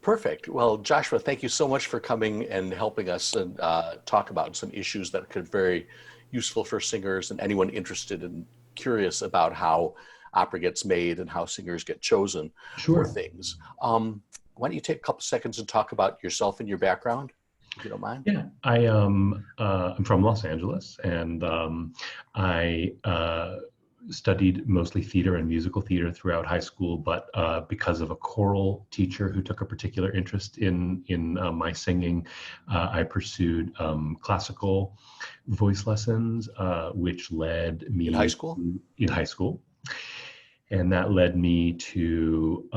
Perfect. Well, Joshua, thank you so much for coming and helping us and talk about some issues that could be very useful for singers and anyone interested and curious about how opera gets made and how singers get chosen for Sure. things. Why don't you take a couple seconds and talk about yourself and your background, if you don't mind? Yeah, I'm from Los Angeles, and I studied mostly theater and musical theater throughout high school. But because of a choral teacher who took a particular interest in my singing, I pursued classical voice lessons, which led In high me school? in high school, and that led me to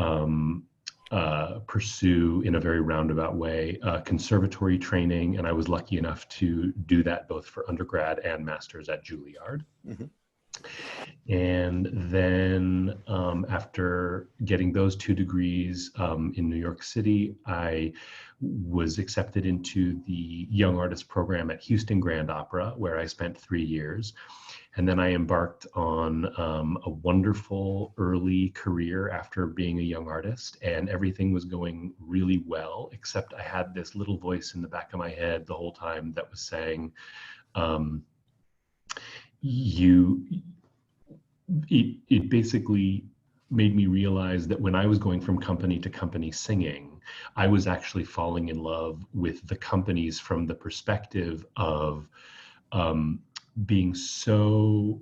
pursue, in a very roundabout way, conservatory training. And I was lucky enough to do that both for undergrad and master's at Juilliard. Mm-hmm. And then after getting those two degrees in New York City, I was accepted into the Young Artist program at Houston Grand Opera, where I spent 3 years. And then I embarked on a wonderful early career after being a young artist, and everything was going really well, except I had this little voice in the back of my head the whole time that was saying, it basically made me realize that when I was going from company to company singing, I was actually falling in love with the companies from the perspective of being so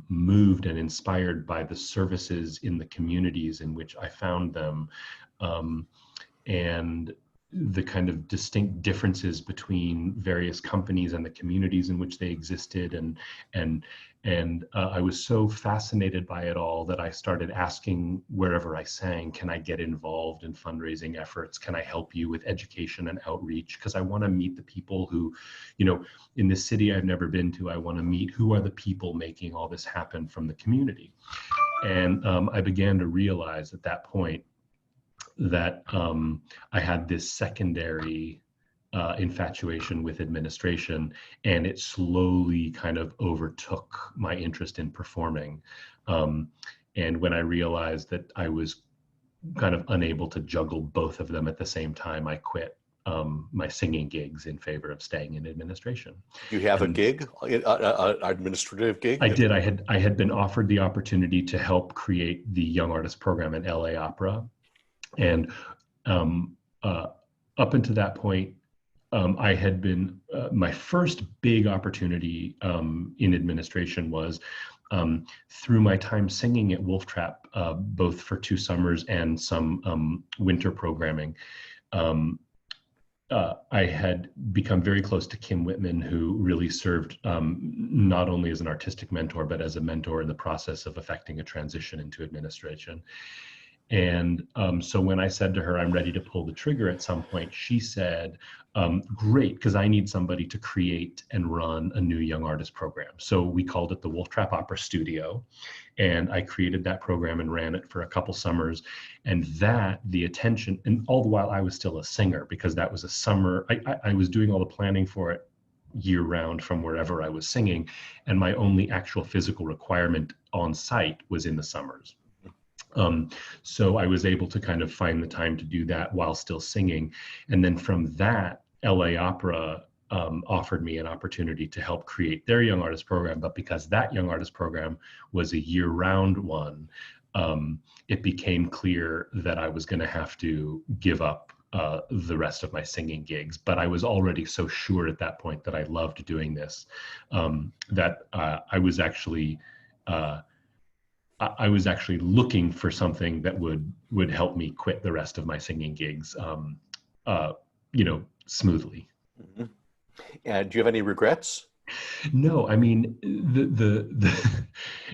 moved and inspired by the services in the communities in which I found them, and the kind of distinct differences between various companies and the communities in which they existed, and I was so fascinated by it all that I started asking wherever I sang, can I get involved in fundraising efforts? Can I help you with education and outreach? Because I want to meet the people who, in this city I've never been to, I want to meet who are the people making all this happen from the community. And I began to realize at that point that I had this secondary infatuation with administration, and it slowly kind of overtook my interest in performing. And when I realized that I was kind of unable to juggle both of them at the same time, I quit my singing gigs in favor of staying in administration. Do you have a gig, an administrative gig? I did. I had been offered the opportunity to help create the Young Artist program at LA Opera. And up until that point, I had been, my first big opportunity in administration was through my time singing at Wolf Trap, both for 2 summers and some winter programming. I had become very close to Kim Whitman, who really served not only as an artistic mentor, but as a mentor in the process of effecting a transition into administration. And so when I said to her, I'm ready to pull the trigger at some point, she said, great, because I need somebody to create and run a new young artist program. So we called it the Wolf Trap Opera Studio. And I created that program and ran it for a couple summers. And the attention, and all the while I was still a singer, because that was a summer, I was doing all the planning for it year round from wherever I was singing. And my only actual physical requirement on site was in the summers. So I was able to kind of find the time to do that while still singing. And then from that, LA Opera offered me an opportunity to help create their Young Artist program. But because that Young Artist program was a year-round one, it became clear that I was going to have to give up the rest of my singing gigs. But I was already so sure at that point that I loved doing this, that I was actually looking for something that would help me quit the rest of my singing gigs, smoothly. Mm-hmm. And do you have any regrets? No, I mean,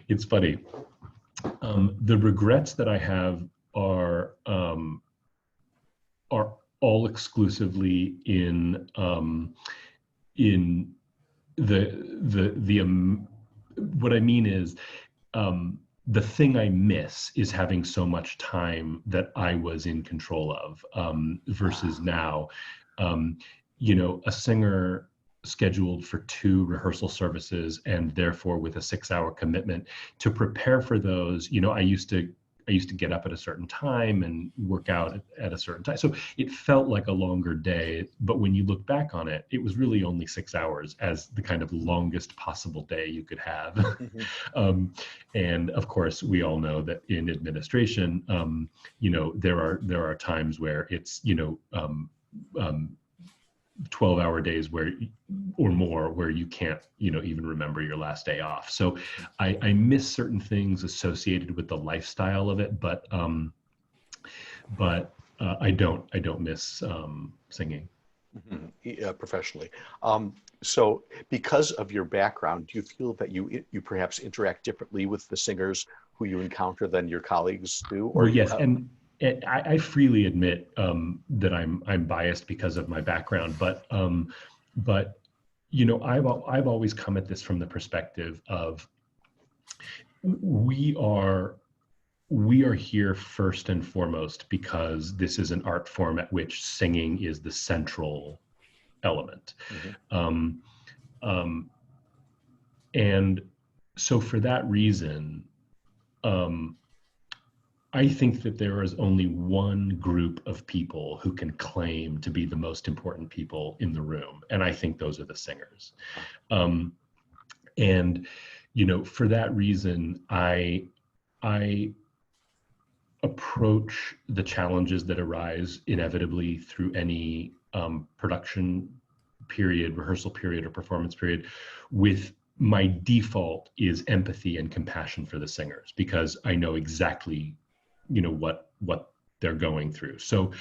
it's funny. The regrets that I have are all exclusively in what I mean is, the thing I miss is having so much time that I was in control of, versus now. A singer scheduled for 2 rehearsal services, and therefore with a 6-hour commitment. To prepare for those, I used to get up at a certain time and work out at a certain time. So it felt like a longer day, but when you look back on it, it was really only 6 hours as the kind of longest possible day you could have. Mhm. And of course, we all know that in administration, there are times where it's, 12-hour days or more where you can't, even remember your last day off. So I miss certain things associated with the lifestyle of it, but I don't miss singing. Professionally. So because of your background, do you feel that you perhaps interact differently with the singers who you encounter than your colleagues do? Or Well, yes, and I freely admit that I'm biased because of my background, but I've always come at this from the perspective of we are here first and foremost because this is an art form at which singing is the central element. Mhm. Um, um, and so for that reason, um, I think that there is only one group of people who can claim to be the most important people in the room, and I think those are the singers. Um, and for that reason, I approach the challenges that arise inevitably through any production period, rehearsal period, or performance period with my default is empathy and compassion for the singers, because I know exactly, what they're going through. So,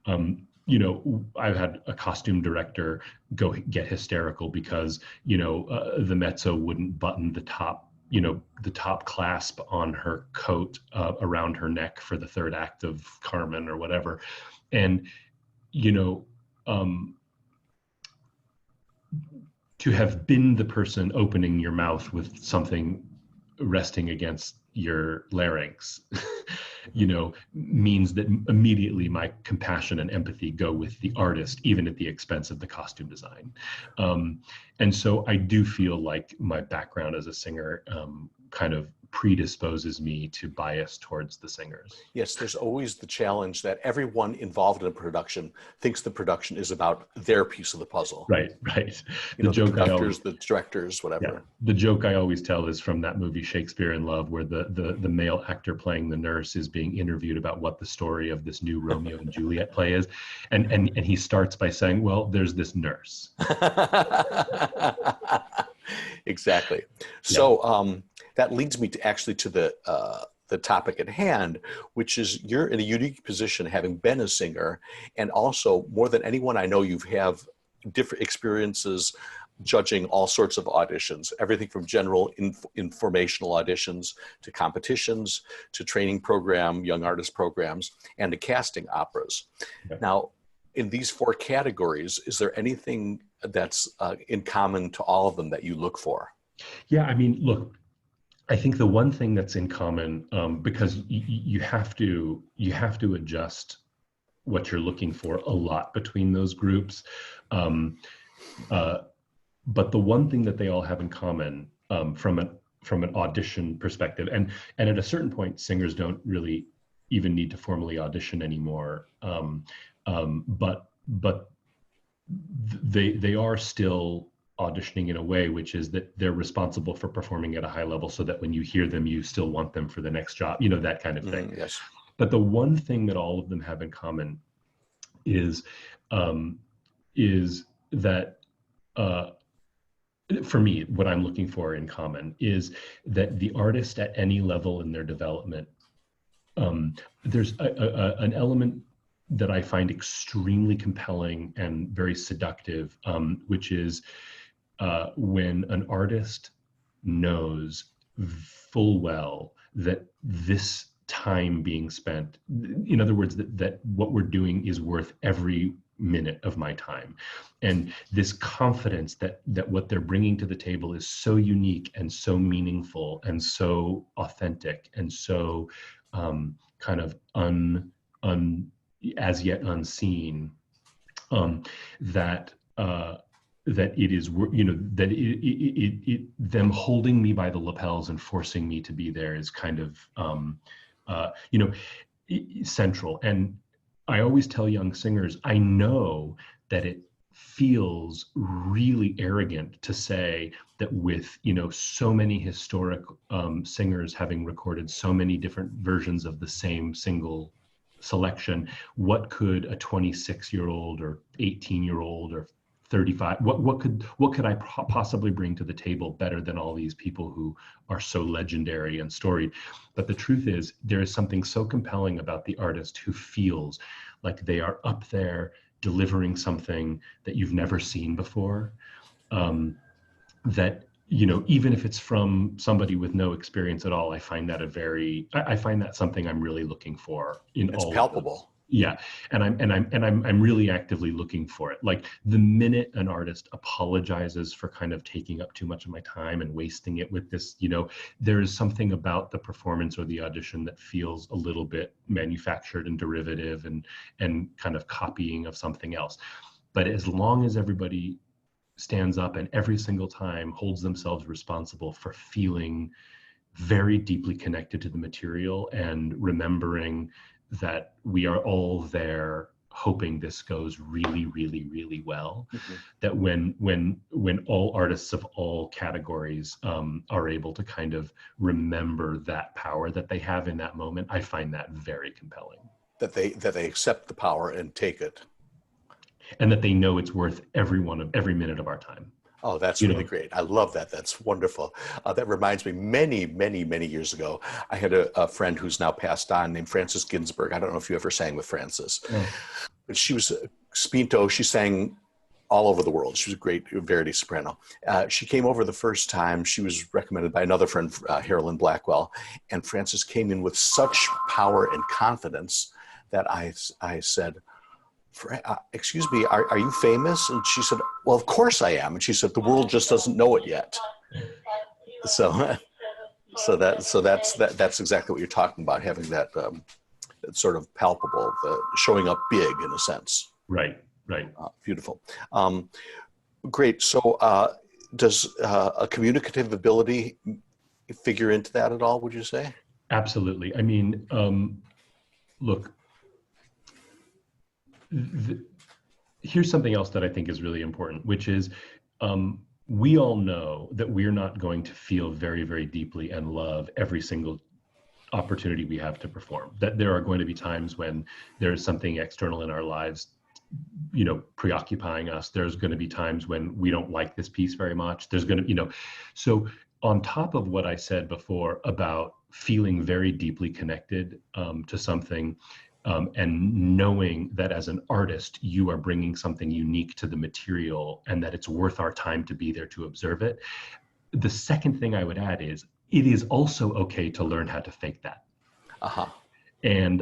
I've had a costume director go get hysterical because, the mezzo wouldn't button the top clasp on her coat around her neck for the third act of Carmen or whatever. And, um, to have been the person opening your mouth with something resting against your larynx, means that immediately my compassion and empathy go with the artist, even at the expense of the costume design. And so I do feel like my background as a singer kind of predisposes me to bias towards the singers. Yes, there's always the challenge that everyone involved in a production thinks the production is about their piece of the puzzle. Right. The The joke I always conductors, the directors, Yeah, whatever. the joke I always tell is from that movie Shakespeare in Love, where the male actor playing the nurse is being interviewed about what the story of this new Romeo and Juliet play is, and he starts by saying, "Well, there's this nurse." Exactly. Yeah, So that leads me to actually to the topic at hand, which is you're in a unique position, having been a singer, and also more than anyone I know, you have different experiences judging all sorts of auditions, everything from general informational auditions to competitions to training program, young artist programs, and to casting operas. yeah. Now, in these 4 categories, is there anything that's in common to all of them that you look for? Yeah, I mean, look, I think the one thing that's in common, because you have to adjust what you're looking for a lot between those groups. Um, uh, but the one thing that they all have in common, from an audition perspective, and at a certain point, singers don't really even need to formally audition anymore. But they are still auditioning in a way, which is that they're responsible for performing at a high level, so that when you hear them, you still want them for the next job, that kind of thing. Yes. But the one thing that all of them have in common is um, that. For me, what I'm looking for in common is that the artist at any level in their development, there's an element that I find extremely compelling and very seductive, which is when an artist knows full well that this time being spent, in other words, that what we're doing is worth every minute of my time, and this confidence that what they're bringing to the table is so unique and so meaningful and so authentic and so kind of as yet unseen, that that it is, you know, that them holding me by the lapels and forcing me to be there is kind of, you know, central. And I always tell young singers, I know that it feels really arrogant to say that with, you know, so many historic singers having recorded so many different versions of the same single selection, what could a 26-year-old or 18-year-old or 35, what could I possibly bring to the table better than all these people who are so legendary and storied? But the truth is, there is something so compelling about the artist who feels like they are up there delivering something that you've never seen before, that, you know, even if it's from somebody with no experience at all, I find that I find that something I'm really looking for in It's all of them. palpable. Yeah, and I'm really actively looking for it. Like the minute an artist apologizes for kind of taking up too much of my time and wasting it with this, you know, there is something about the performance or the audition that feels a little bit manufactured and derivative and kind of copying of something else. But as long as everybody stands up and every single time holds themselves responsible for feeling very deeply connected to the material and remembering that we are all there hoping this goes really, really, really well, that when all artists of all categories are able to kind of remember that power that they have in that moment, I find that very compelling. That they accept the power and take it. And that they know it's worth every minute of our time. Oh, that's You really know, great. I love that. That's wonderful. That reminds me, many, many, many years ago, I had a friend who's now passed on named Frances Ginsberg. I don't know if you ever sang with Frances, oh, but she was Spinto. She sang all over the world. She was a great Verdi soprano. She came over the first time. She was recommended by another friend, Harolyn Blackwell, and Frances came in with such power and confidence that I said, excuse me, are you famous? And she said, well, of course I am. And she said, the world just doesn't know it yet. So, that's exactly what you're talking about, having that sort of palpable, showing up big in a sense. right. Beautiful. Great. So does a communicative ability figure into that at all, would you say? Absolutely. I mean, look, here's something else that I think is really important, which is we all know that we're not going to feel very, very deeply and love every single opportunity we have to perform. That there are going to be times when there's something external in our lives, you know, preoccupying us. There's going to be times when we don't like this piece very much. There's going to, you know, so on top of what I said before about feeling very deeply connected to something, and knowing that as an artist, you are bringing something unique to the material and that it's worth our time to be there to observe it. The second thing I would add is it is also okay to learn how to fake that. Uh-huh. And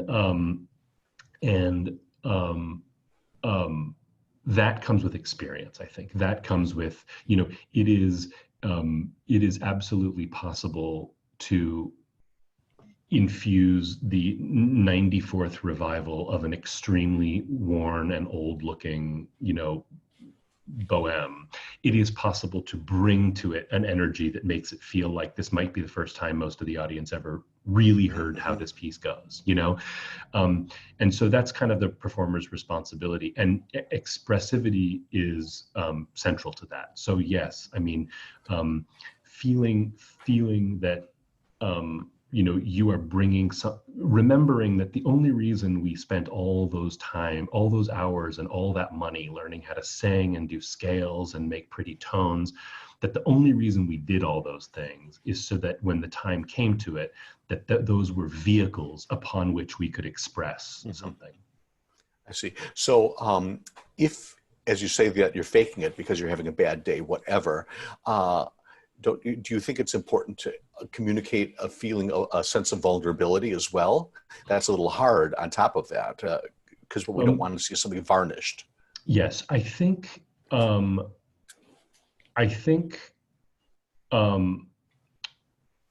that comes with experience. I think that comes with, you know, it is absolutely possible to infuse the 94th revival of an extremely worn and old looking, you know, bohème. It is possible to bring to it an energy that makes it feel like this might be the first time most of the audience ever really heard how this piece goes, you know? And so that's kind of the performer's responsibility, and expressivity is central to that. So yes, I mean, feeling that, you know, you are bringing some, remembering that the only reason we spent all those hours and all that money learning how to sing and do scales and make pretty tones, that the only reason we did all those things is so that when the time came to it, that those were vehicles upon which we could express something. I see. So if, as you say, that you're faking it because you're having a bad day, whatever, do you think it's important to communicate a feeling, a sense of vulnerability as well? That's a little hard on top of that, because we don't want to see something varnished. Yes, I think um,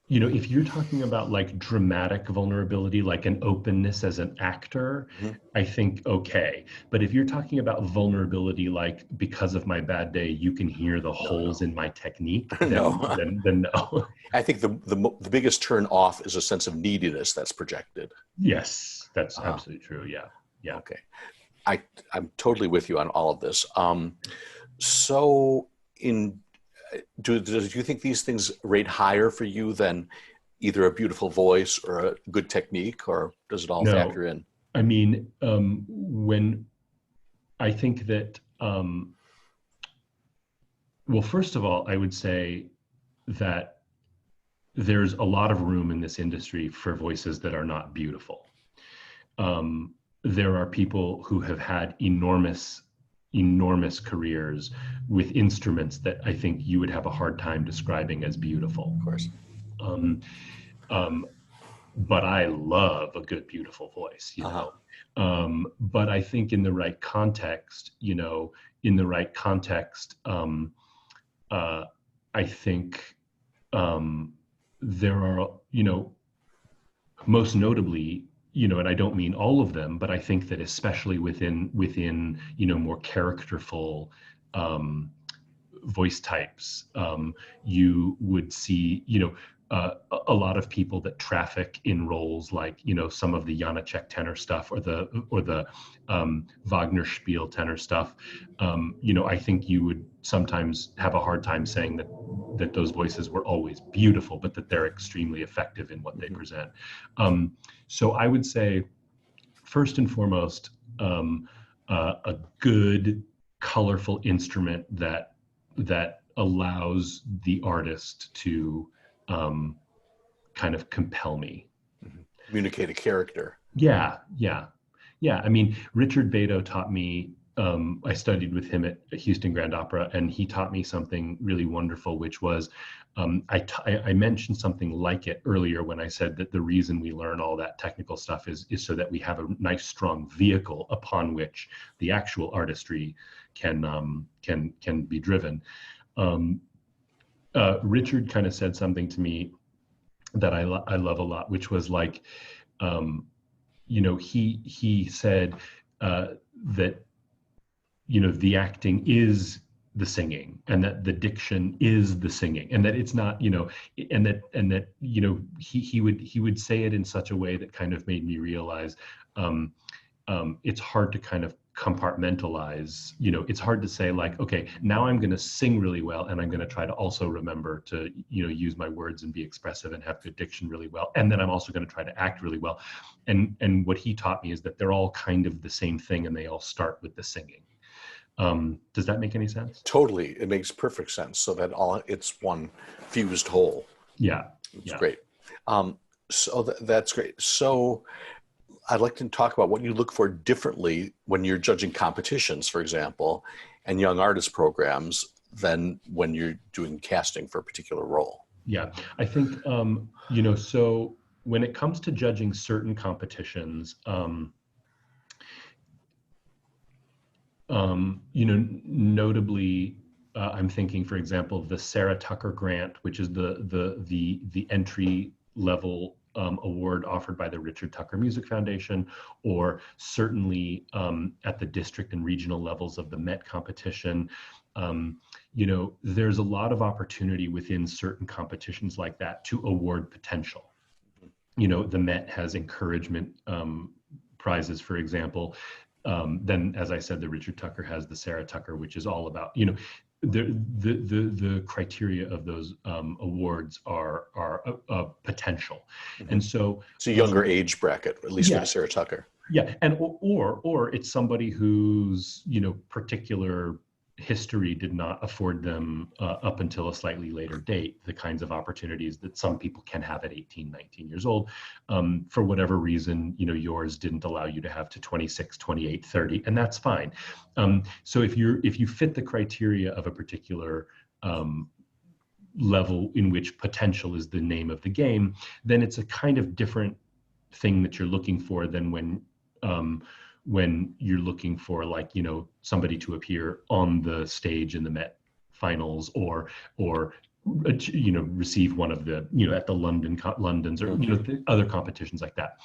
if you're talking about like dramatic vulnerability, like an openness as an actor, Mhm. I think okay. But if you're talking about vulnerability, like because of my bad day, you can hear the No, holes in my technique, then no. then no. I think the biggest turn off is a sense of neediness that's projected. Yes, that's Uh, absolutely true. Yeah, yeah. okay, I'm totally with you on all of this. So, in do you think these things rate higher for you than either a beautiful voice or a good technique, or does it all No, factor in? I mean, when I think that, well, first of all, I would say that there's a lot of room in this industry for voices that are not beautiful. Um, there are people who have had enormous careers with instruments that I think you would have a hard time describing as beautiful. Of course. Um, um, but I love a good, beautiful voice, Uh-huh. But I think in the right context, uh, I think there are, most notably, and I don't mean all of them, but I think that especially within more characterful um, voice types, you would see, a lot of people that traffic in roles like, some of the Janacek tenor stuff or the Wagner Spiel tenor stuff. I think you would sometimes have a hard time saying that those voices were always beautiful, but that they're extremely effective in what they Mhm. present. Um, so I would say, first and foremost, a good, colorful instrument that allows the artist to um, kind of compel me. Mhm. Communicate a character. Yeah, yeah, yeah. I mean, Richard Beto taught me. I studied with him at Houston Grand Opera, and he taught me something really wonderful, which was I mentioned something like it earlier when I said that the reason we learn all that technical stuff is so that we have a nice, strong vehicle upon which the actual artistry can be driven. Um, Richard kind of said something to me that I love a lot, which was like, um, he said that the acting is the singing, and that the diction is the singing, and that it's not, and that he would say it in such a way that kind of made me realize um, it's hard to kind of compartmentalize. It's hard to say like, okay, now I'm going to sing really well, and I'm going to try to also remember to use my words and be expressive and have good diction really well, and then I'm also going to try to act really well. And what he taught me is that they're all kind of the same thing, and they all start with the singing. Does that make any sense? Totally, it makes perfect sense. So that all it's one fused whole. Yeah, It's yeah, great. Um, so that's great. So I'd like to talk about what you look for differently when you're judging competitions, for example, and young artist programs than when you're doing casting for a particular role. yeah. I think so when it comes to judging certain competitions, notably, I'm thinking, for example, the Sarah Tucker Grant, which is the entry level award offered by the Richard Tucker Music Foundation, or certainly at the district and regional levels of the Met competition. There's a lot of opportunity within certain competitions like that to award potential. The Met has encouragement prizes, for example. Then, as I said, the Richard Tucker has the Sarah Tucker, which is all about, the criteria of those awards are potential. Mhm. And so, It's a younger age bracket, at least for the yeah, Sarah Tucker. yeah, and or it's somebody whose particular history did not afford them up until a slightly later date the kinds of opportunities that some people can have at 18, 19 years old. For whatever reason, yours didn't allow you to have to 26, 28, 30, and that's fine. So if you fit the criteria of a particular level in which potential is the name of the game, then it's a kind of different thing that you're looking for than um, when you're looking for, like, somebody to appear on the stage in the Met finals, or receive one of the, at the Londons or, the other competitions like that.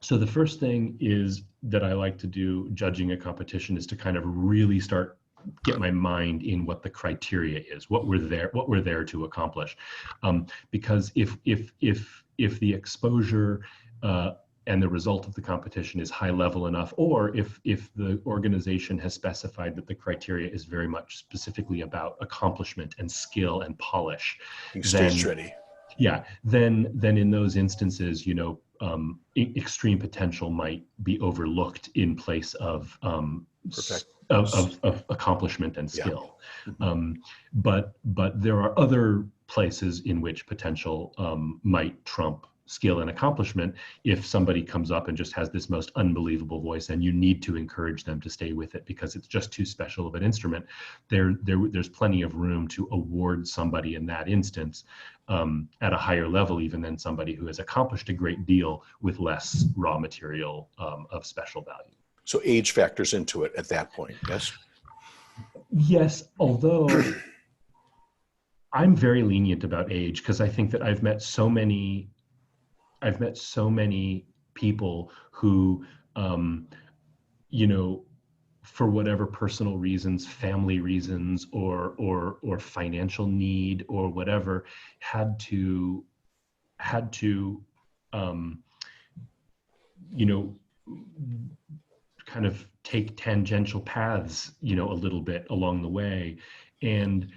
So the first thing is that I like to do judging a competition is to kind of really get my mind in what the criteria is, what we're there to accomplish. Because if the exposure and the result of the competition is high level enough, or if the organization has specified that the criteria is very much specifically about accomplishment and skill and polish, stage ready. Yeah, then in those instances, extreme potential might be overlooked in place of accomplishment and skill. Yeah. But there are other places in which potential might trump skill and accomplishment. If somebody comes up and just has this most unbelievable voice and you need to encourage them to stay with it because it's just too special of an instrument, there's plenty of room to award somebody in that instance at a higher level even than somebody who has accomplished a great deal with less raw material of special value. So age factors into it at that point, yes? Yes, although I'm very lenient about age because I think that I've met so many people who, for whatever personal reasons, family reasons, or financial need, or whatever, had to, kind of take tangential paths, a little bit along the way, and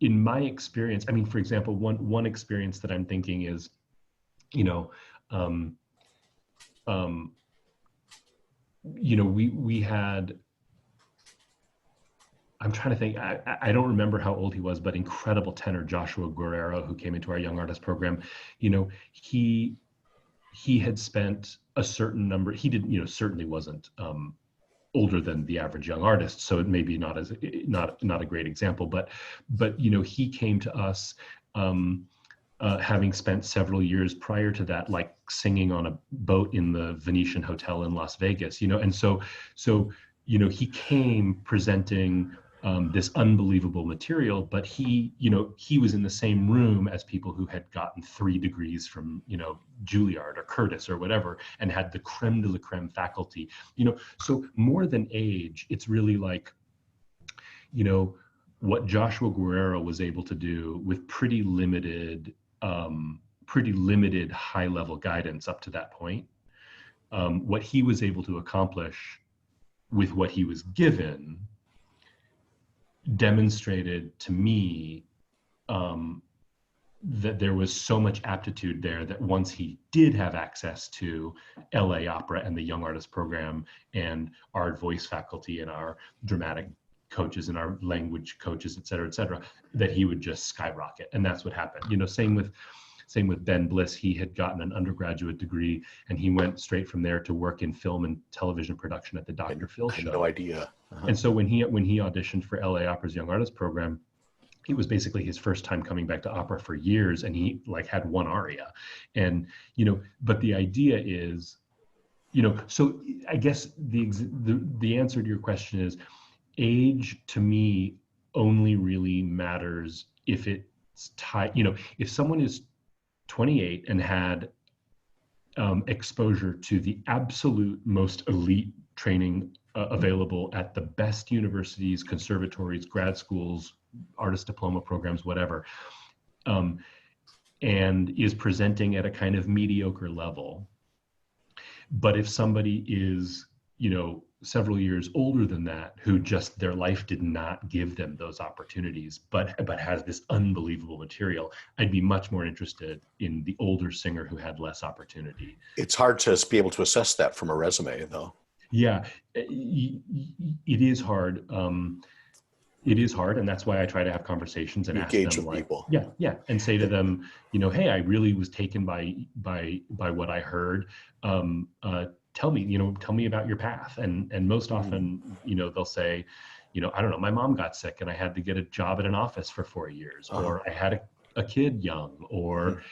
in my experience, I mean, for example, one experience that I'm thinking is, we had, I'm trying to think, I don't remember how old he was, but incredible tenor Joshua Guerrero, who came into our young artist program. He had spent a certain number, he didn't, certainly wasn't older than the average young artist, so it may be not a great example, but he came to us having spent several years prior to that, like singing on a boat in the Venetian Hotel in Las Vegas, and so he came presenting this unbelievable material, but he was in the same room as people who had gotten 3 degrees from, Juilliard or Curtis or whatever, and had the creme de la creme faculty, so more than age, it's really like, what Joshua Guerrero was able to do with pretty limited high level guidance up to that point, what he was able to accomplish with what he was given demonstrated to me that there was so much aptitude there that once he did have access to LA Opera and the Young Artist Program and our voice faculty and our dramatic coaches and our language coaches, et cetera, that he would just skyrocket. And that's what happened. Same with Ben Bliss. He had gotten an undergraduate degree and he went straight from there to work in film and television production at the Dr. Phil show. I had no idea. Uh-huh. And so when he auditioned for LA Opera's Young Artist Program, it was basically his first time coming back to opera for years, and he had one aria. And but the idea is, so I guess the answer to your question is, age to me only really matters if it's tied, if someone is 28 and had exposure to the absolute most elite training available at the best universities, conservatories, grad schools, artist diploma programs, whatever, and is presenting at a kind of mediocre level. But if somebody is, several years older than that, who just their life did not give them those opportunities, but has this unbelievable material, I'd be much more interested in the older singer who had less opportunity. It's hard to be able to assess that from a resume, though. Yeah, it is hard. It is hard, and that's why I try to have conversations and ask them, like, people. Yeah, and say to them, hey, I really was taken by what I heard. Tell me about your path. And most often, they'll say, I don't know, my mom got sick and I had to get a job at an office for 4 years, or I had a kid young, or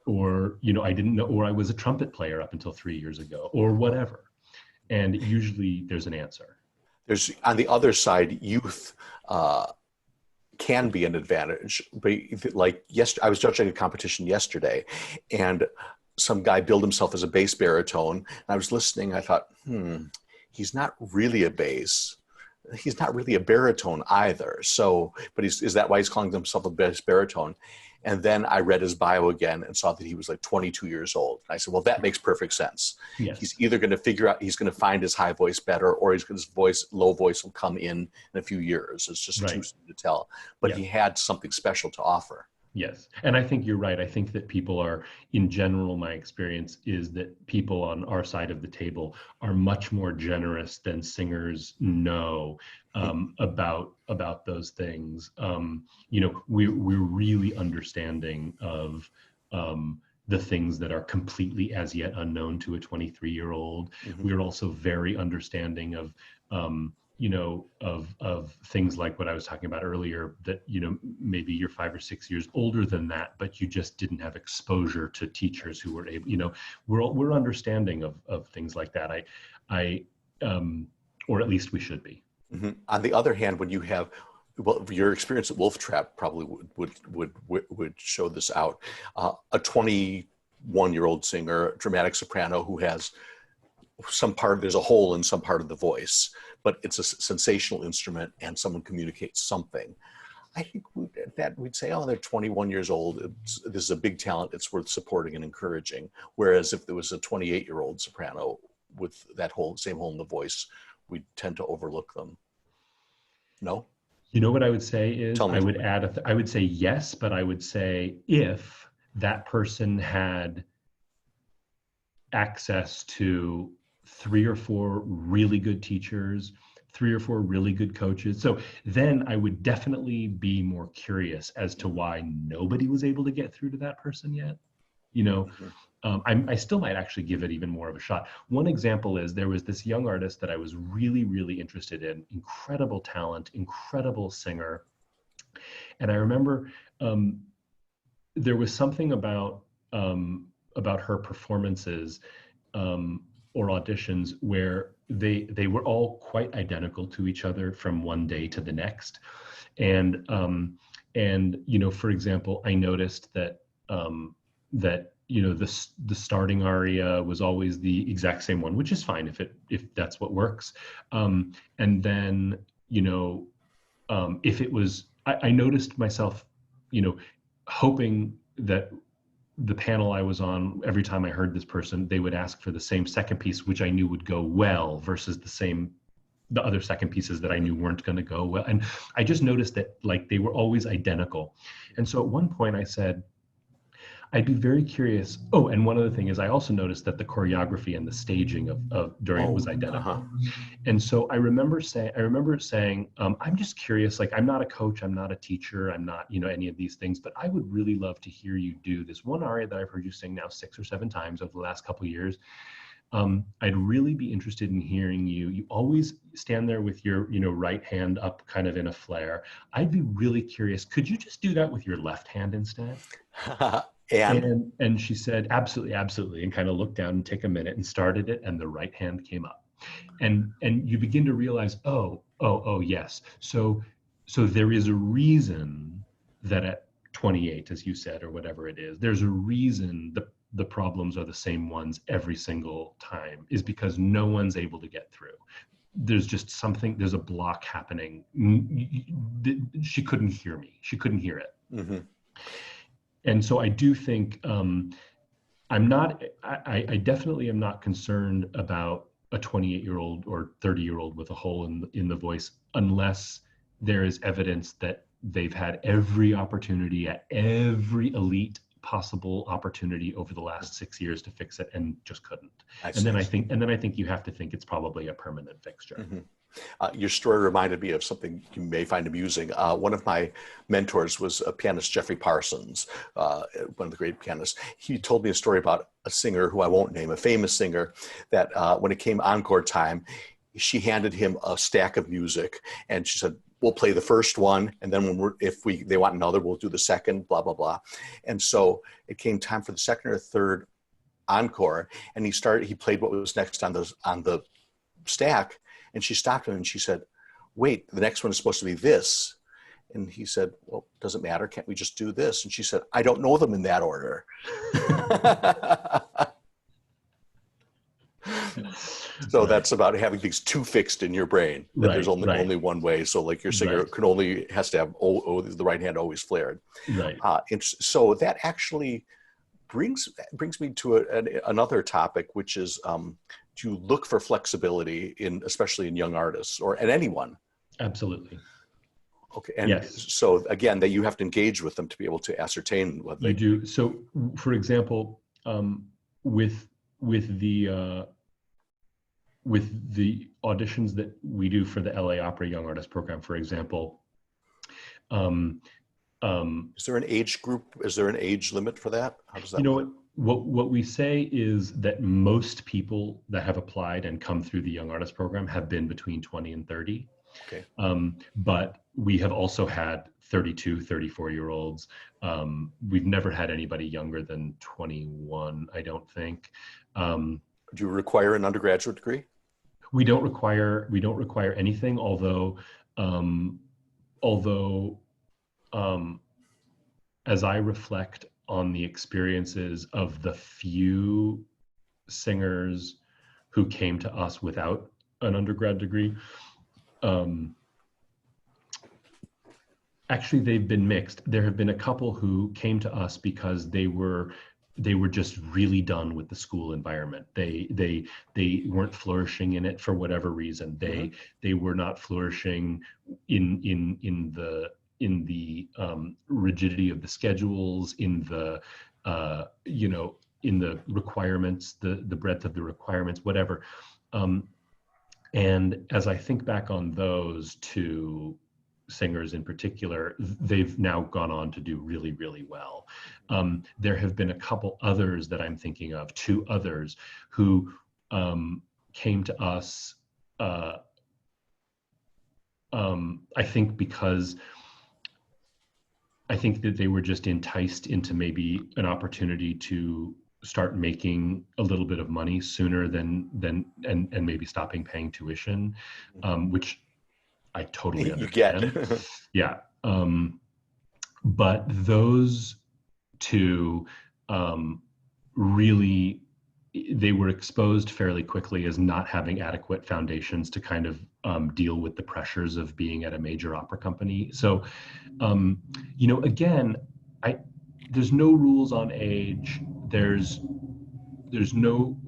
I didn't know, or I was a trumpet player up until 3 years ago, or whatever. And usually there's an answer. There's, on the other side, youth can be an advantage. But like I was judging a competition yesterday, and some guy billed himself as a bass baritone. And I was listening. I thought, he's not really a bass. He's not really a baritone either. So, but is that why he's calling himself a bass baritone? And then I read his bio again and saw that he was like 22 years old. And I said, well, that makes perfect sense. Yes. He's either going to figure out, he's going to find his high voice better, or his low voice will come in a few years. It's just too soon to tell. But he had something special to offer. Yes. And I think you're right. I think that people are, in general, my experience is that people on our side of the table are much more generous than singers know about those things. You know, we're really understanding of the things that are completely as yet unknown to a 23-year-old. We're also very understanding of you know, of things like what I was talking about earlier, that, you know, maybe you're 5 or 6 years older than that, but you just didn't have exposure to teachers who were able, you know, we're understanding of things like that. Or at least we should be. On the other hand, when you have, well, your experience at Wolf Trap probably would show this out. A 21-year-old singer, dramatic soprano, who has there's a hole in some part of the voice, but it's a sensational instrument and someone communicates something. I think that we'd say, oh, they're 21 years old. This is a big talent. It's worth supporting and encouraging. Whereas if there was a 28-year-old soprano with that same hole in the voice, we tend to overlook them. No? You know what I would say is, Tell me. I would add, I would say yes, but I would say if that person had access to 3 or 4 really good teachers, 3 or 4 really good coaches. So then I would definitely be more curious as to why nobody was able to get through to that person yet. You know, I still might actually give it even more of a shot. One example is there was this young artist that I was really, really interested in, incredible talent, incredible singer. And I remember there was something about her performances or auditions where they were all quite identical to each other from one day to the next. And you know, for example, I noticed that you know, the starting aria was always the exact same one, which is fine if that's what works. And then, you know, if it was, I noticed myself, you know, hoping that the panel I was on, every time I heard this person, they would ask for the same second piece, which I knew would go well, versus the other second pieces that I knew weren't going to go well. And I just noticed that, like, they were always identical. And so at one point I said, I'd be very curious. Oh, and one other thing is I also noticed that the choreography and the staging of during it was identical. And so I remember saying, I'm just curious, like, I'm not a coach, I'm not a teacher, I'm not, you know, any of these things, but I would really love to hear you do this one aria that I've heard you sing now 6 or 7 times over the last couple of years. I'd really be interested in hearing you. You always stand there with your, you know, right hand up kind of in a flare. I'd be really curious. Could you just do that with your left hand instead? And she said, absolutely, absolutely. And kind of looked down and take a minute and started it. And the right hand came up. And you begin to realize, oh, yes. So there is a reason that at 28, as you said, or whatever it is, there's a reason the problems are the same ones every single time, is because no one's able to get through. There's just something, there's a block happening. She couldn't hear me. She couldn't hear it. And so I do think I definitely am not concerned about a 28-year-old or 30-year-old with a hole in the voice, unless there is evidence that they've had every opportunity at every elite possible opportunity over the last 6 years to fix it and just couldn't. And then I think you have to think it's probably a permanent fixture. Your story reminded me of something you may find amusing. One of my mentors was a pianist, Jeffrey Parsons, one of the great pianists. He told me a story about a singer who I won't name, a famous singer, that when it came encore time, she handed him a stack of music and she said, we'll play the first one, and then if they want another, we'll do the second, blah, blah, blah. And so it came time for the second or third encore, and he played what was next on the stack. And she stopped him and she said, wait, the next one is supposed to be this. And he said, well, doesn't matter. Can't we just do this? And she said, I don't know them in that order. So Right, that's about having things too fixed in your brain that there's right, right, only one way. So like your singer right, has to have the right hand always flared. right. And so that actually brings me to another topic, which is to look for flexibility especially in young artists or in anyone. Absolutely. Okay, and Yes, so again, that you have to engage with them to be able to ascertain what you they. do. So, for example, with with the uh, with the auditions that we do for the LA Opera Young Artist Program, for example, um, Is there an age group? Is there an age limit for that? How does you that know work? what we say is that most people that have applied and come through the Young Artist Program have been between 20 and 30. Okay. But we have also had 32, 34-year-olds. We've never had anybody younger than 21, I don't think. Do you require an undergraduate degree? We don't require anything, um, although as I reflect on the experiences of the few singers who came to us without an undergrad degree, actually they've been mixed. There have been a couple who came to us because they were just really done with the school environment. They weren't flourishing in it for whatever reason. Mm-hmm. They were not flourishing in the rigidity of the schedules, in the in the requirements, the breadth of the requirements, whatever. And as I think back on those two singers in particular, they've now gone on to do really, really well. There have been a couple others that I'm thinking of, two others who came to us, I think that they were just enticed into maybe an opportunity to start making a little bit of money sooner than and maybe stopping paying tuition, which I totally You get. understand. Yeah. But those two really, they were exposed fairly quickly as not having adequate foundations to kind of deal with the pressures of being at a major opera company. So, again, there's no rules on age.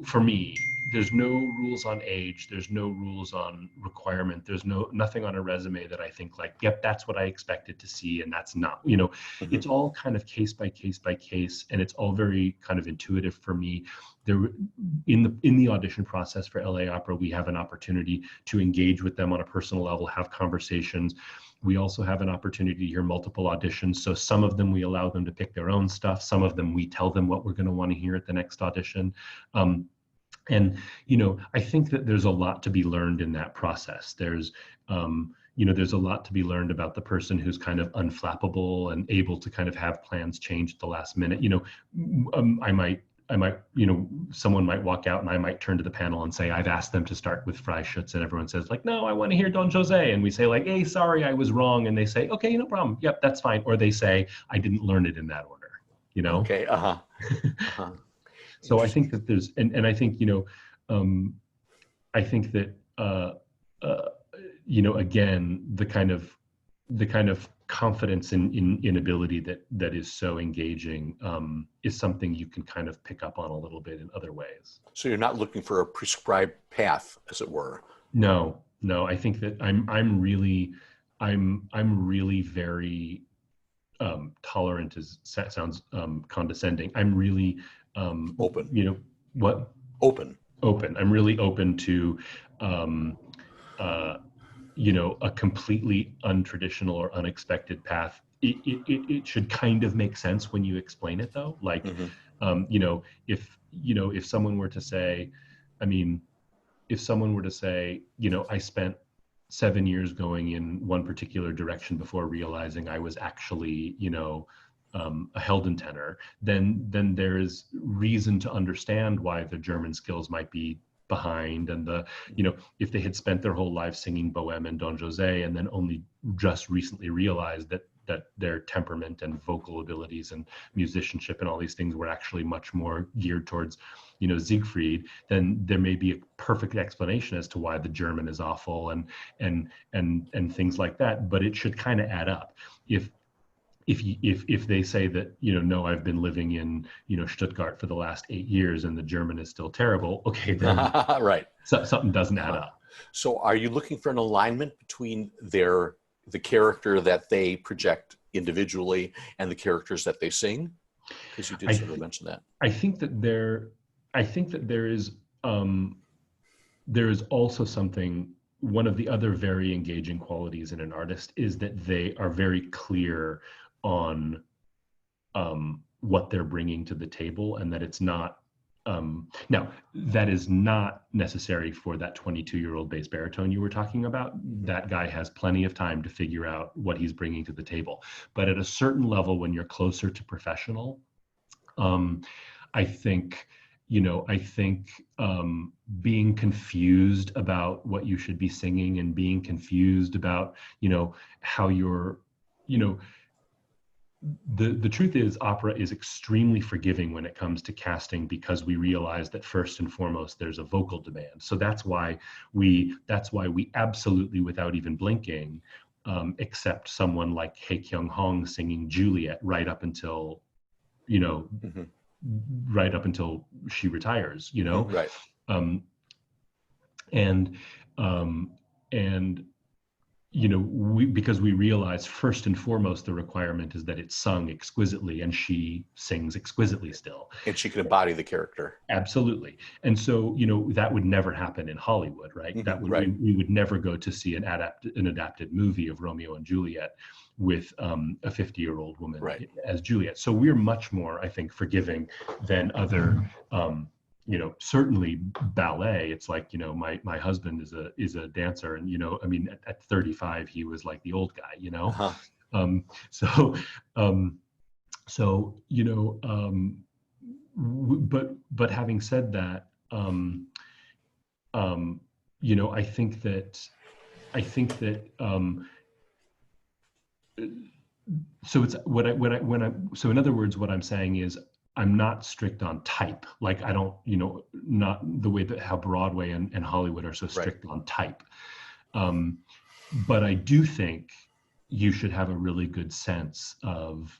For me, there's no rules on age. There's no rules on requirement. There's nothing on a resume that I think like, yep, that's what I expected to see. And that's not, Mm-hmm. it's all kind of case by case by case. And it's all very kind of intuitive for me. There, in the audition process for LA Opera, we have an opportunity to engage with them on a personal level, have conversations. We also have an opportunity to hear multiple auditions. So some of them we allow them to pick their own stuff. Some of them we tell them what we're going to want to hear at the next audition. And I think that there's a lot to be learned in that process. There's there's a lot to be learned about the person who's kind of unflappable and able to kind of have plans change at the last minute. I might, someone might walk out and I might turn to the panel and say, I've asked them to start with Freischütz, and everyone says like, no, I want to hear Don Jose. And we say like, hey, sorry, I was wrong. And they say, okay, no problem. Yep, that's fine. Or they say, I didn't learn it in that order, Okay. Uh-huh. So I think that there's, and I think, I think that, again, the kind of confidence in ability that is so engaging is something you can kind of pick up on a little bit in other ways. So you're not looking for a prescribed path, as it were. No, I think that I'm really very tolerant. Sounds condescending. I'm really Open. What? Open. I'm really open to a completely untraditional or unexpected path. It should kind of make sense when you explain it, though. Like, if someone were to say, I spent 7 years going in one particular direction before realizing I was actually, a Helden tenor, then there is reason to understand why the German skills might be behind, and if they had spent their whole life singing Bohème and Don José and then only just recently realized that their temperament and vocal abilities and musicianship and all these things were actually much more geared towards, Siegfried, then there may be a perfect explanation as to why the German is awful and things like that. But it should kind of add up. If they say that, no, I've been living in, Stuttgart for the last 8 years and the German is still terrible, okay, then right. Something doesn't add up. So are you looking for an alignment between the character that they project individually and the characters that they sing? Because you did sort of mention that. I think that there is also something. One of the other very engaging qualities in an artist is that they are very clear on what they're bringing to the table, and that it's not. Now, that is not necessary for that 22-year-old bass baritone you were talking about. That guy has plenty of time to figure out what he's bringing to the table. But at a certain level, when you're closer to professional, I think being confused about what you should be singing and being confused about, how you're, the truth is opera is extremely forgiving when it comes to casting, because we realize that first and foremost there's a vocal demand. So that's why we absolutely, without even blinking, accept someone like Hae Kyung Hong singing Juliet right up until right up until she retires, Right. Because we realize first and foremost the requirement is that it's sung exquisitely, and she sings exquisitely still. And she can embody the character. Absolutely. And so, that would never happen in Hollywood, right? We would never go to see an adapted movie of Romeo and Juliet with a 50-year-old woman as Juliet. So we're much more, I think, forgiving than other certainly ballet. It's like, my husband is a dancer, and at 35 he was like the old guy, but having said that, I think that so it's so in other words, what I'm saying is, I'm not strict on type. Like, I don't, not the way that how Broadway and Hollywood are so strict on type. But I do think you should have a really good sense of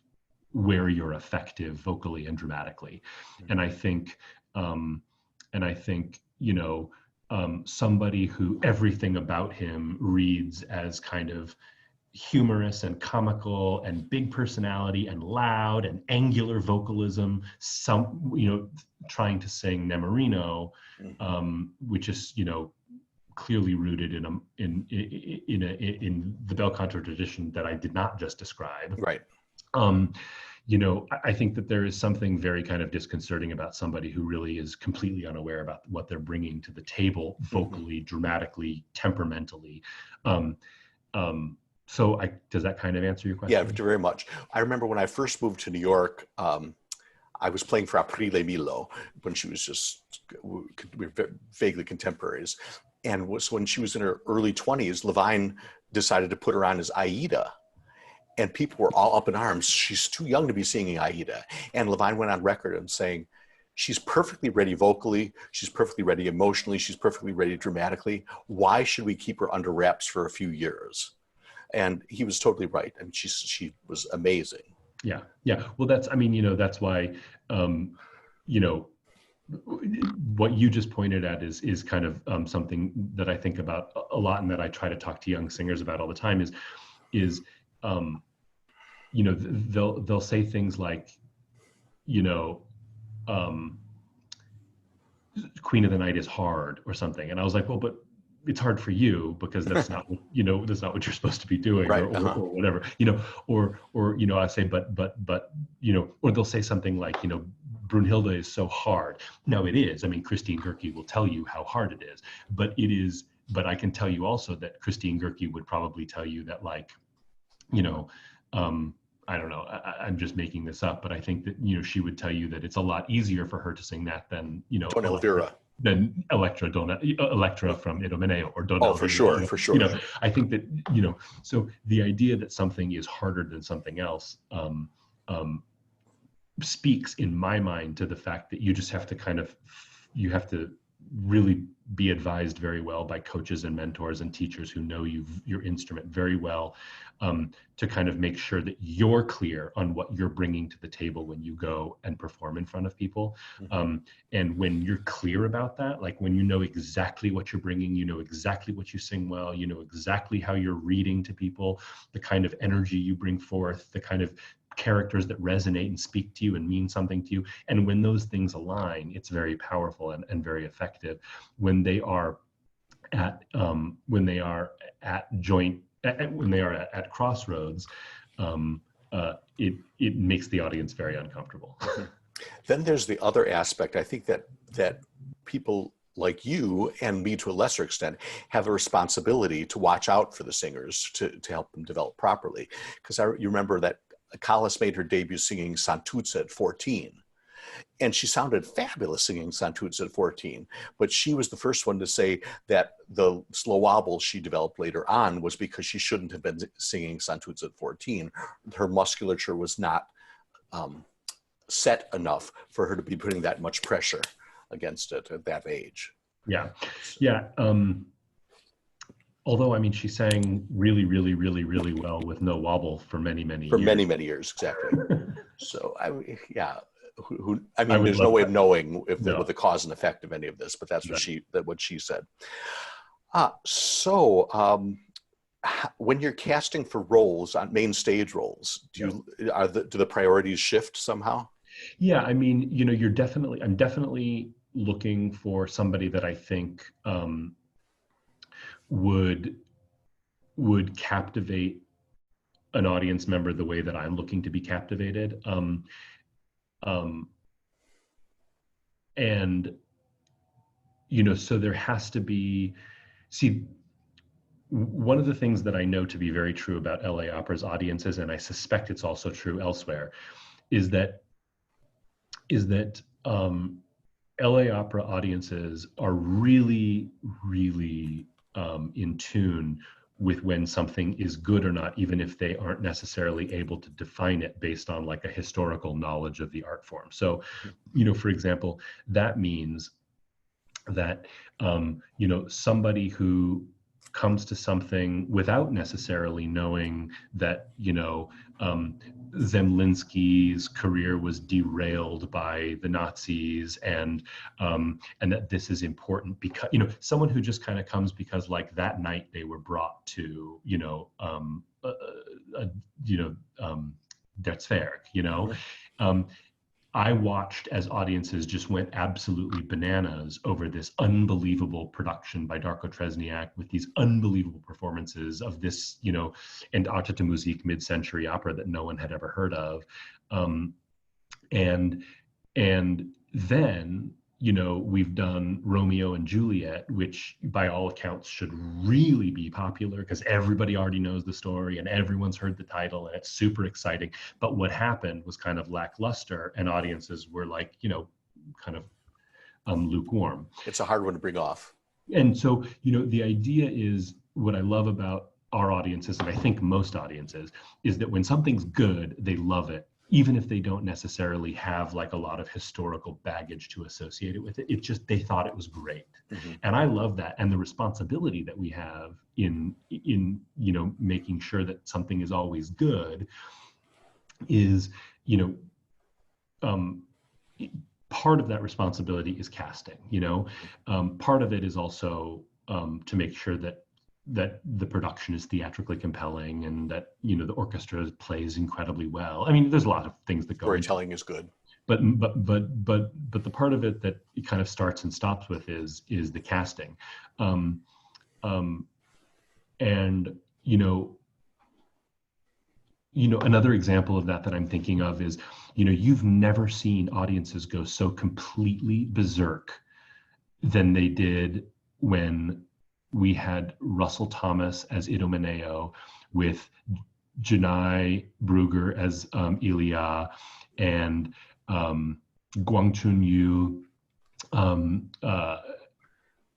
where you're effective vocally and dramatically. And I think, somebody who everything about him reads as kind of humorous and comical and big personality and loud and angular vocalism, trying to sing Nemorino, which is, clearly rooted in the bel canto tradition that I did not just describe. Right. I think that there is something very kind of disconcerting about somebody who really is completely unaware about what they're bringing to the table, vocally, dramatically, temperamentally. So does that kind of answer your question? Yeah, very much. I remember when I first moved to New York, I was playing for Aprile Milo when she was we were vaguely contemporaries. And so when she was in her early 20s, Levine decided to put her on as Aida. And people were all up in arms. She's too young to be singing Aida. And Levine went on record and saying, she's perfectly ready vocally, she's perfectly ready emotionally, she's perfectly ready dramatically. Why should we keep her under wraps for a few years? And he was totally right. I mean, she was amazing. Yeah. Well, that's why, what you just pointed at is kind of something that I think about a lot, and that I try to talk to young singers about all the time is they'll say things like, Queen of the Night is hard or something. And I was like, well, but it's hard for you because that's not that's not what you're supposed to be doing, right. or whatever, I say, but or they'll say something like, Brunhilde is so hard. No, it is. I mean, Christine Goerke will tell you how hard it is, but I can tell you also that Christine Goerke would probably tell you that, like, I don't know, I'm just making this up, but I think that, she would tell you that it's a lot easier for her to sing that than, Tony Elvira. than Electra from Idomeneo or Oh, Donaldi. for sure, for sure. I think that, so the idea that something is harder than something else speaks in my mind to the fact that you just have to you have to really be advised very well by coaches and mentors and teachers who know your instrument very well, to kind of make sure that you're clear on what you're bringing to the table when you go and perform in front of people. And when you're clear about that, like when you know exactly what you're bringing, you know exactly what you sing well, you know exactly how you're reading to people, the kind of energy you bring forth, the kind of characters that resonate and speak to you and mean something to you. And when those things align, it's very powerful and very effective. When they are at crossroads, it makes the audience very uncomfortable. Then there's the other aspect. I think that people like you and me to a lesser extent have a responsibility to watch out for the singers to help them develop properly. Because you remember that Callas made her debut singing Santuzza at 14. And she sounded fabulous singing Santuzza at 14. But she was the first one to say that the slow wobble she developed later on was because she shouldn't have been singing Santuzza at 14. Her musculature was not set enough for her to be putting that much pressure against it at that age. Yeah. Although, I mean, she sang really, really, really, really well with no wobble for many, many years. Many years, exactly. So, there's no way of knowing what the cause and effect of any of this, but that's what she said. When you're casting for roles, on main stage roles, do the priorities shift somehow? Yeah, I mean, I'm definitely looking for somebody that I think would captivate an audience member the way that I'm looking to be captivated. And so there has to be, one of the things that I know to be very true about LA Opera's audiences, and I suspect it's also true elsewhere, is that LA Opera audiences are really, really in tune with when something is good or not, even if they aren't necessarily able to define it based on like a historical knowledge of the art form. So, for example, that means that, somebody who comes to something without necessarily knowing that, Zemlinsky's career was derailed by the Nazis, and that this is important because, someone who just kind of comes because like that night they were brought to, Der Zwerg, I watched as audiences just went absolutely bananas over this unbelievable production by Darko Trezniak with these unbelievable performances of this, and Arte Musik mid-century opera that no one had ever heard of. And then, we've done Romeo and Juliet, which by all accounts should really be popular because everybody already knows the story and everyone's heard the title and it's super exciting. But what happened was kind of lackluster and audiences were like, kind of lukewarm. It's a hard one to bring off. And so, the idea is, what I love about our audiences, and I think most audiences, is that when something's good, they love it. Even if they don't necessarily have like a lot of historical baggage to associate it with it, it's just they thought it was great. And I love that. And the responsibility that we have in making sure that something is always good is, part of that responsibility is casting. Part of it is also to make sure that the production is theatrically compelling and that, the orchestra plays incredibly well. I mean, there's a lot of things that go Storytelling is good. But the part of it that it kind of starts and stops with is the casting. Another example of that I'm thinking of is, you've never seen audiences go so completely berserk than they did when we had Russell Thomas as Idomeneo with Janai Brugger as Ilya and Guangchun Yu Um, uh,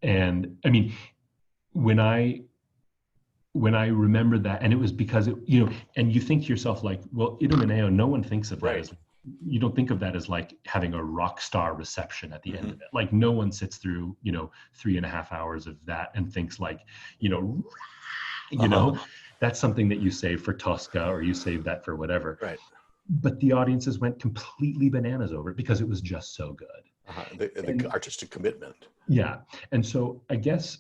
and I mean, when I remember that, and it was because it, you know, and you think to yourself like, well, Idomeneo, no one thinks of that Right. as, you don't think of that as like having a rock star reception at the end Mm-hmm. of it. Like no one sits through, you know, 3.5 hours of that and thinks like, you know, Uh-huh. that's something that you save for Tosca or you save that for whatever. Right. But the audiences went completely bananas over it because it was just so good. Uh-huh. The And artistic commitment. yeah. And so I guess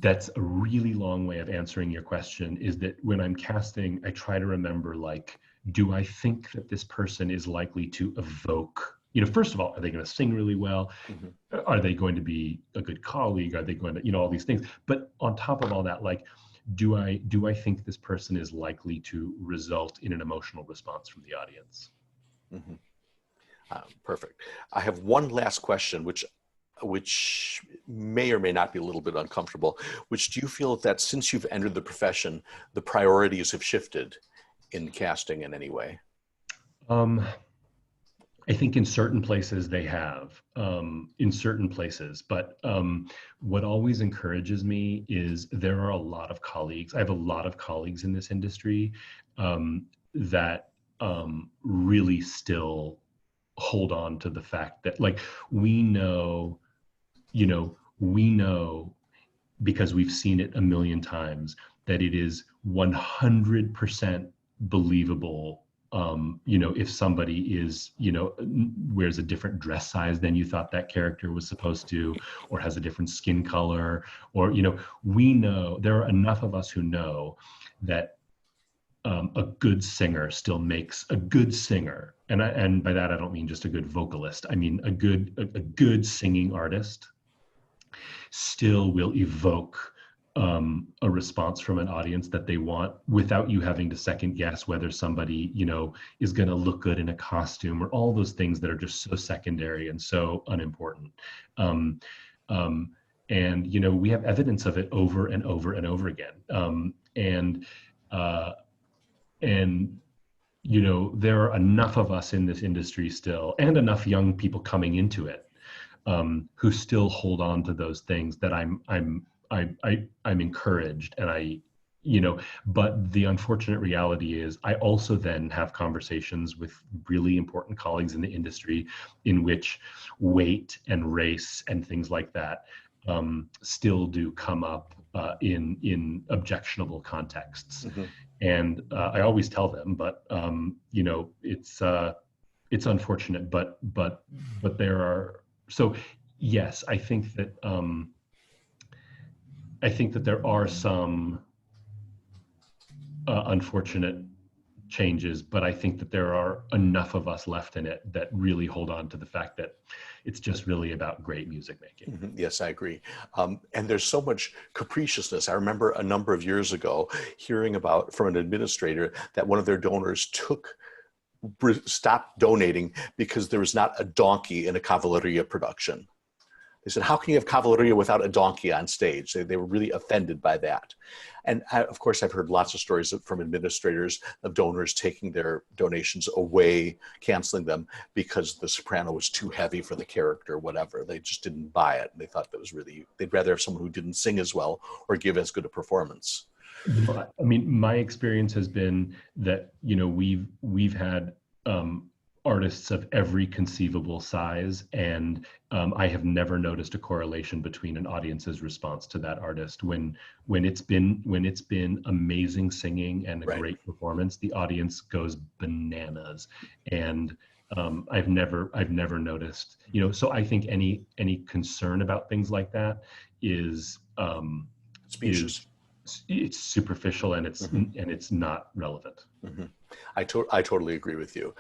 that's a really long way of answering your question, is that when I'm casting, I try to remember, like, do I think that this person is likely to evoke, you know, first of all, are they going to sing really well? Mm-hmm. Are they going to be a good colleague? Are they going to, you know, all these things? But on top of all that, like, do I think this person is likely to result in an emotional response from the audience? Mm-hmm. Perfect. I have one last question, which may or may not be a little bit uncomfortable. Which do you feel that since you've entered the profession, the priorities have shifted in casting in any way? Um, I think in certain places they have, in certain places, but what always encourages me is there are a lot of colleagues. I have a lot of colleagues in this industry that really still hold on to the fact that, like, we know, we know because we've seen it a million times that it is 100% believable. If somebody is, wears a different dress size than you thought that character was supposed to, or has a different skin color, or, we know, there are enough of us who know that a good singer still makes a good singer. And by that, I don't mean just a good vocalist. I mean, a good singing artist still will evoke a response from an audience that they want, without you having to second guess whether somebody, is going to look good in a costume, or all those things that are just so secondary and so unimportant. Um, um, and, we have evidence of it over and over and over again. Uh, and, there are enough of us in this industry still, and enough young people coming into it, who still hold on to those things, that I'm encouraged, and but the unfortunate reality is I also then have conversations with really important colleagues in the industry in which weight and race and things like that still do come up in objectionable contexts. Mm-hmm. And I always tell them, but it's unfortunate, but there are, so yes, I think that there are some unfortunate changes, but I think that there are enough of us left in it that really hold on to the fact that it's just really about great music making. Mm-hmm. Yes, I agree. And there's so much capriciousness. I remember a number of years ago hearing about from an administrator that one of their donors stopped donating because there was not a donkey in a Cavalleria production. They said, how can you have Cavalleria without a donkey on stage? They were really offended by that. And of course, I've heard lots of stories from administrators of donors taking their donations away, canceling them because the soprano was too heavy for the character, whatever. They just didn't buy it. They thought that was really, they'd rather have someone who didn't sing as well or give as good a performance. I mean, my experience has been that, we've had artists of every conceivable size, and I have never noticed a correlation between an audience's response to that artist. When it's been amazing singing and a Right. great performance, the audience goes bananas. And I've never noticed, so I think any concern about things like that is Specious. it's superficial, and Mm-hmm. it's not relevant. Mm-hmm. I totally agree with you.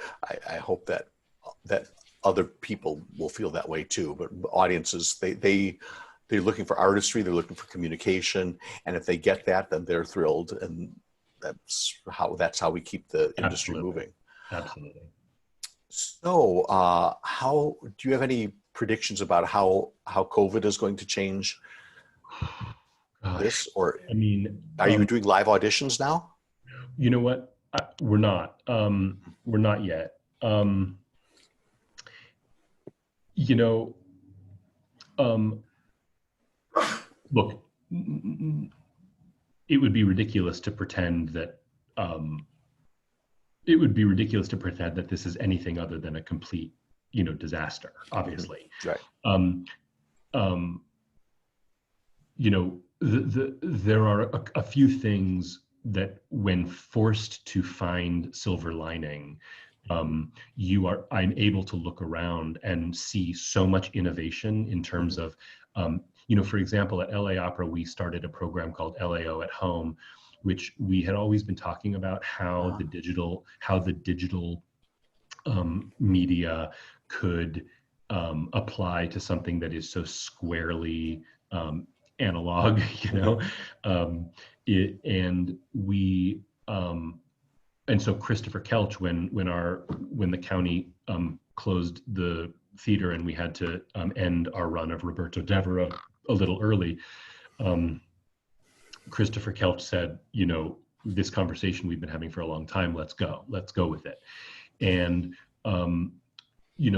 I hope that other people will feel that way too. But audiences, they're looking for artistry, they're looking for communication, and if they get that, then they're thrilled, and that's how we keep the industry Absolutely. moving. Absolutely. So, how do you have any predictions about how COVID is going to change Gosh, this, or I mean, are you doing live auditions now? you know what? We're not. We're not yet. You know, Um, look, it would be ridiculous to pretend that this is anything other than a complete, disaster, obviously. Right. Um, um, there are a few things that, when forced to find silver lining, I'm able to look around and see so much innovation in terms of, for example, at LA Opera, we started a program called LAO at Home, which we had always been talking about how the digital media could apply to something that is so squarely analog, and so Christopher Kelch, when the county closed the theater and we had to end our run of Roberto Devereux a little early, Christopher Kelch said, this conversation we've been having for a long time, let's go with it. And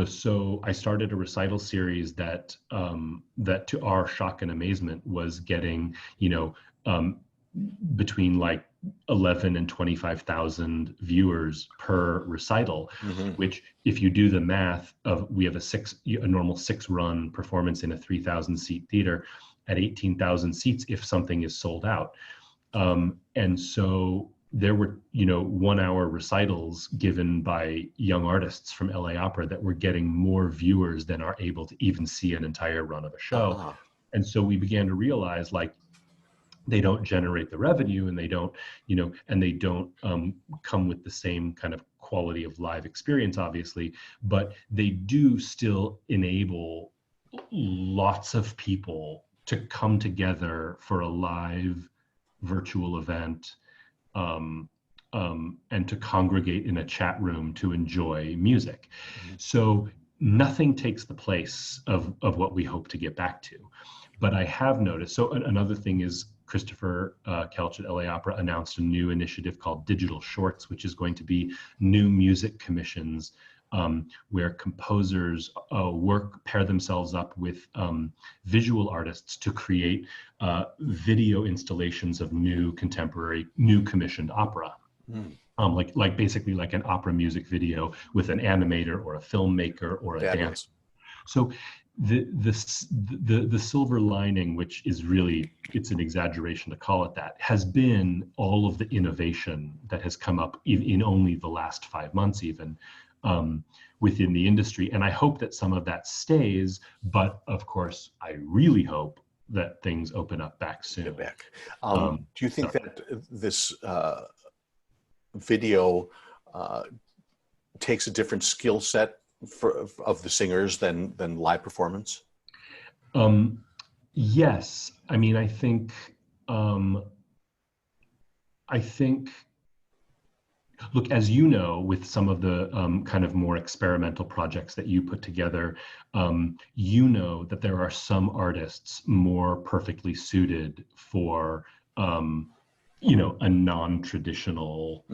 so I started a recital series that to our shock and amazement was getting, between like 11 and 25,000 viewers per recital, which, if you do the math of, we have a normal 6-run performance in a 3,000 seat theater at 18,000 seats if something is sold out. And so there were, 1-hour recitals given by young artists from LA Opera that were getting more viewers than are able to even see an entire run of a show. And so we began to realize, like, they don't generate the revenue, and they don't, come with the same kind of quality of live experience, obviously, but they do still enable lots of people to come together for a live virtual event, and to congregate in a chat room to enjoy music. So nothing takes the place of what we hope to get back to. But I have noticed, so another thing is, Christopher Kelch at LA Opera announced a new initiative called Digital Shorts, which is going to be new music commissions, where composers pair themselves up with visual artists to create video installations of new commissioned opera. Like basically like an opera music video with an animator or a filmmaker or a dancer. So the silver lining, which is really, it's an exaggeration to call it that, has been all of the innovation that has come up in only the last 5 months even, within the industry. And I hope that some of that stays, but of course, I really hope that things open up back soon. Do you think that this video takes a different skill set of the singers than live performance? Yes. I mean, I think look, as you know, with some of the kind of more experimental projects that you put together, that there are some artists more perfectly suited for, a non-traditional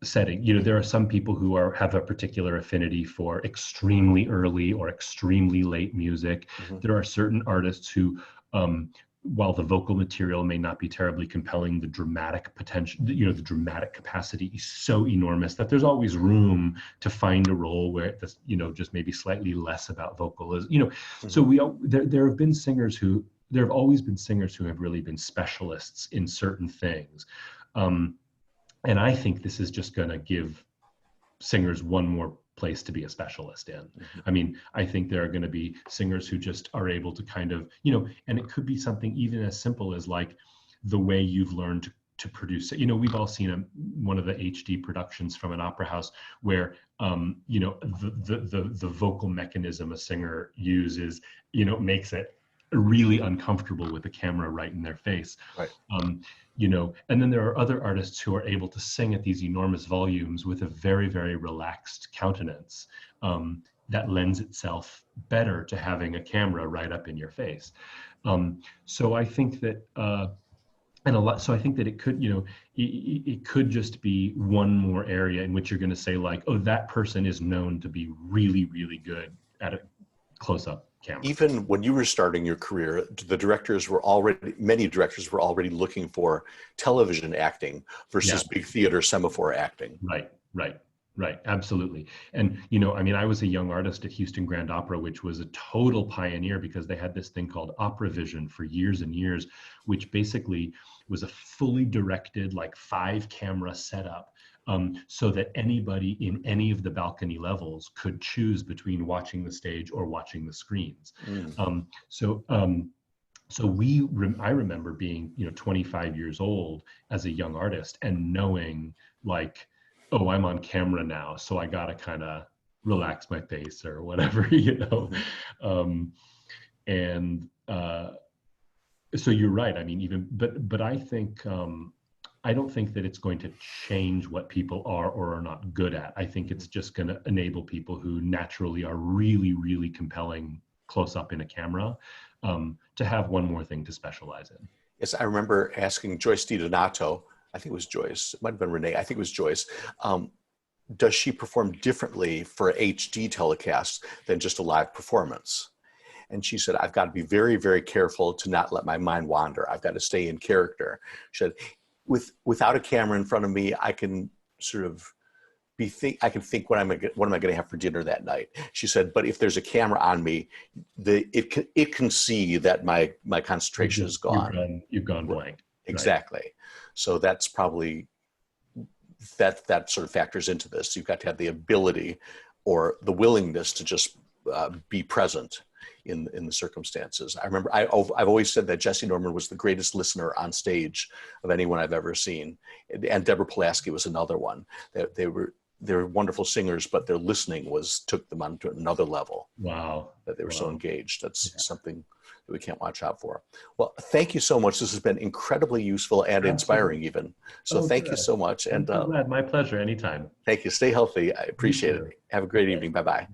setting. There are some people who have a particular affinity for extremely early or extremely late music. There are certain artists who, while the vocal material may not be terribly compelling, the dramatic potential, the dramatic capacity is so enormous that there's always room to find a role where it's, just maybe slightly less about vocal. So there have been singers who, there have always been singers who have really been specialists in certain things. And I think this is just going to give singers one more place to be a specialist in. I mean, I think there are going to be singers who just are able to kind of, and it could be something even as simple as like the way you've learned to produce it. We've all seen one of the HD productions from an opera house where, the vocal mechanism a singer uses, makes it really uncomfortable with the camera right in their face. Right. And then there are other artists who are able to sing at these enormous volumes with a very, very relaxed countenance that lends itself better to having a camera right up in your face. So I think that, so I think that it could, it could just be one more area in which you're going to say like, oh, that person is known to be really, really good at it, close-up camera. Even when you were starting your career, many directors were already looking for television acting versus big theater semaphore acting. Right. Absolutely. And, you know, I mean, I was a young artist at Houston Grand Opera, which was a total pioneer because they had this thing called Opera Vision for years and years, which basically was a fully directed, like 5-camera setup. So that anybody in any of the balcony levels could choose between watching the stage or watching the screens. I remember being, you know, 25 years old as a young artist and knowing like, oh, I'm on camera now, so I gotta kind of relax my face or whatever, you know. So you're right. I mean, but I think I don't think that it's going to change what people are or are not good at. I think it's just going to enable people who naturally are really, really compelling close up in a camera to have one more thing to specialize in. Yes, I remember asking Joyce DiDonato, I think it was Joyce, it might have been Renee, I think it was Joyce, does she perform differently for HD telecasts than just a live performance? And she said, I've got to be very, very careful to not let my mind wander. I've got to stay in character. She said, without a camera in front of me, I can sort of I can think what am I going to have for dinner that night. She said, but if there's a camera on me, it can see that my concentration is gone. You've gone blank. Exactly. Right. So that's probably that sort of factors into this. You've got to have the ability or the willingness to just be present in the circumstances. I remember I've always said that Jesse Norman was the greatest listener on stage of anyone I've ever seen, and Deborah Pulaski was another one. They were wonderful singers, but their listening took them on to another level. Wow. That they were so engaged. That's something that we can't watch out for. Well, thank you so much. This has been incredibly useful and inspiring even. So thank you so much. And I'm glad. My pleasure. Anytime. Thank you. Stay healthy. I appreciate it. Have a great evening. Bye-bye.